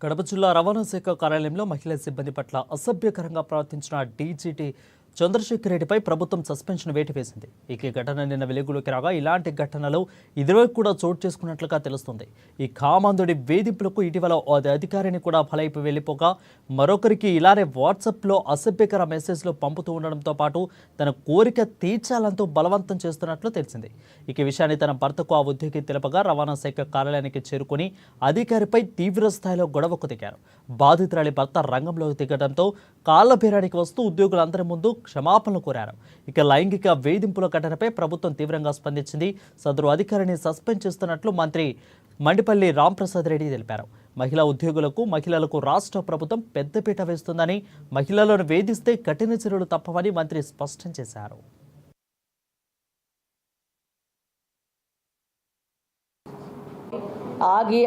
కడప జిల్లా రవాణా శాఖ కార్యాలయంలో మహిళా సిబ్బంది పట్ల అసభ్యకరంగా ప్రవర్తించిన డీజీటీ చంద్రశేఖర్ రెడ్డిపై ప్రభుత్వం సస్పెన్షన్ వేటు వేసింది. ఈ ఘటన నిన్న వెలుగులోకి రాగా ఇలాంటి ఘటనలు ఇదివరకు కూడా చోటు చేసుకున్నట్లుగా తెలుస్తుంది. ఈ కామాంధుడి వేధింపులకు ఇటీవల అధికారిని కూడా బలైపు వెళ్లిపోగా మరొకరికి ఇలానే వాట్సాప్లో అసభ్యకర మెసేజ్లు పంపుతూ ఉండడంతో పాటు తన కోరిక తీర్చాలంటూ బలవంతం చేస్తున్నట్లు తెలిసింది. ఈ విషయాన్ని తన భర్తకు ఆ ఉద్యోగి తెలపగా రవాణా శాఖ కార్యాలయానికి చేరుకుని అధికారిపై తీవ్ర స్థాయిలో గొడవకు దిగారు. బాధితురాలి భర్త రంగంలోకి దిగడంతో కాళ్ల బేరానికి వస్తూ ఉద్యోగులందరి ముందు క్షమాపణలు కోరారు. లైంగిక వేధింపుల ఘటనపై ప్రభుత్వం తీవ్రంగా స్పందించింది. సదరు అధికారిని సస్పెండ్ చేస్తున్నట్లు మంత్రి మండిపల్లి రాంప్రసాద్ రెడ్డి తెలిపారు. మహిళా ఉద్యోగులకు మహిళలకు రాష్ట్ర ప్రభుత్వం పెద్దపీట వేస్తుందని, మహిళలను వేధిస్తే కఠిన చర్యలు తప్పవని మంత్రి స్పష్టం చేశారు. ఆగి